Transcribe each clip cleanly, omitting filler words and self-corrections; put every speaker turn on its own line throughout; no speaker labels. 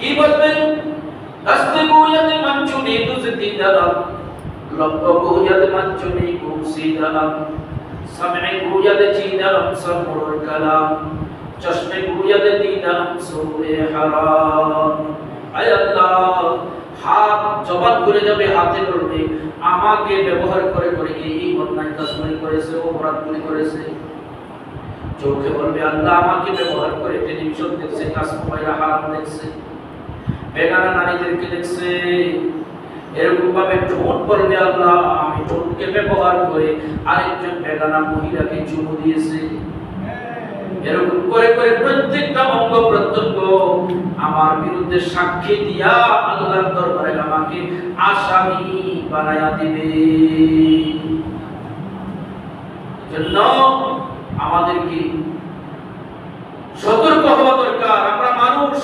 কি বলবেন? তাসদিকু ইয়াদ মানচুনি তুজদিদারাম লব্বু ইয়াদ মানচুনি কুসিদারাম সামঈকু ইয়াদ জিদারাম সামুল কালাম চশমেকু ইয়াদ দিদারাম সুরে হারাম। আয় আল্লাহ, হাত জবান করে যাবে, হাতে বলবে আমাকে ব্যবহার করে করে এই অন্যায় কাজগুলি করেছে, অপরাধগুলি করেছে। চোখে বলবে আল্লাহ আমাকে ব্যবহার করে টেলিভিশন দেখছে, কাজ মোবাইলে হারাম দেখছে, বেগানা নারীদেরকে দেখছে। এরকম ভাবে ঠোঁট বলবে আল্লাহ আমি ঠোঁটকে ব্যবহার করে আরেকজন বেগানা মহিলাকে চুমু দিয়েছে। এরকম করে করে প্রত্যেকটা অঙ্গ প্রত্যঙ্গ আমার বিরুদ্ধে সাক্ষী দিয়া আল্লাহর দরবারে আমাকে আসামি বানায়া দিবে। জন্য আমাদেরকে সতর্ক হওয়া দরকার। আমরা মানুষ।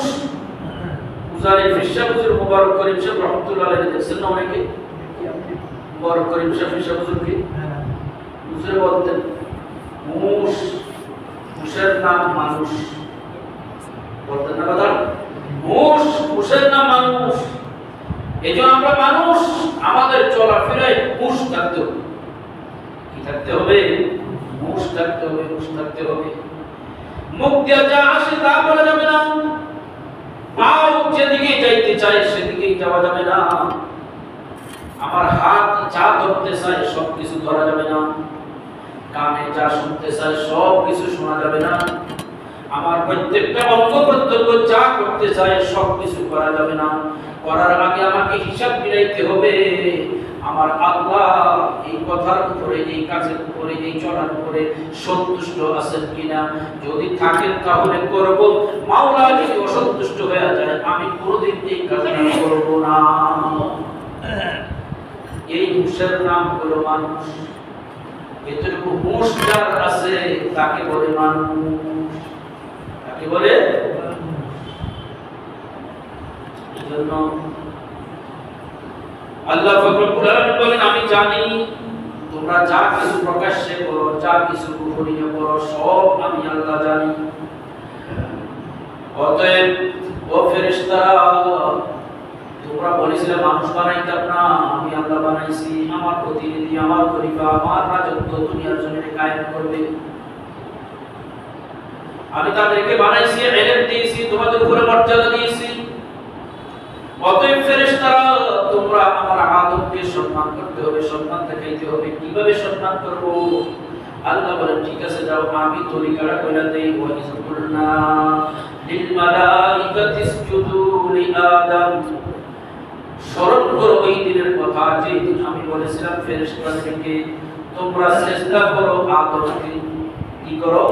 উজারে ফিশাবুজুর মুবারক করিম সাহেব রহমাতুল্লাহ আলাইহি দেখছেন না অনেকে? মুবারক করিম সাহেব ফিশাবুজুরকে উজরে বলতেন মুশ, মুশের নাম মানুষ বলতেন না কথা? মুশ, মুশের নাম মানুষ। এইজন্য আমরা মানুষ, আমাদের চলাফেরায় মুশ থাকতে হবে। কি থাকতে হবে? মুশ থাকতে হবে, মুশ থাকতে হবে। মুখ দিয়ে যা আসে তা বলা যাবে না। পাও যেদিকে যাইতে চাই সেদিকেই যাওয়া যাবে না। আমার হাত যা ধরতে চায় সব কিছু ধরা যাবে না। কানে যা শুনতে চায় সব কিছু শোনা যাবে না। আমার প্রত্যেকটা অঙ্গ প্রত্যঙ্গ যা করতে চায় সব কিছু করা যাবে না। করার আগে আমাকে হিসাব মিলাইতে হবে আমার আল্লাহ এই কথার উপরে, এই কাজের উপরে, এই চলার উপরে সন্তুষ্ট আছেন কিনা। যদি থাকেন তাহলে করব, মাওলা যদি অসন্তুষ্ট হয়ে যায় আমি কোনোদিন এই কাজটা করব না। এই হুঁশের নাম হলো মানুষ। এতটুকু হুঁশ যার আছে তাকে বলে মানুষ। তাকে বলে। এজন্য আল্লাহ রব্বুল আলামিন বলেন আমি জানি তোমরা যা কিছু প্রকাশ্যে করো, যা কিছু গোপনীয় করো সব আমি আল্লাহ জানি। অতএব ও ফেরেশতারা, তোমরা বলেছিলে মানুষ বানাইতাম না, আমি আল্লাহ বানাইছি। আমার প্রতিনিধি, আমার খলিফা, আমার রাজত্ব দুনিয়ার জমিনে কায়েম করবে। আমি তাদেরকে বানাইছি, ইলম দিয়েছি, তোমাদের উপরে মর্যাদা দিয়েছি। অতএব ফেরেশতারা, তোমরা আমার আদমকে সম্মান করতে হবে, সম্মান দেখাইতে হবে। কিভাবে সম্মান করব? আল্লাহ বলেন ঠিক আছে যাও, আমি তরিকাটা কইরা দেই। ওয়া ইযকুলনা লিল মালাইকাতি ইসজুদু লিআদম। স্মরণ করো ওই দিনের কথা যেই দিন আমি বলেছিলাম ফেরেশতাদেরকে তোমরা সিজদা করো আদমকে। কি করো?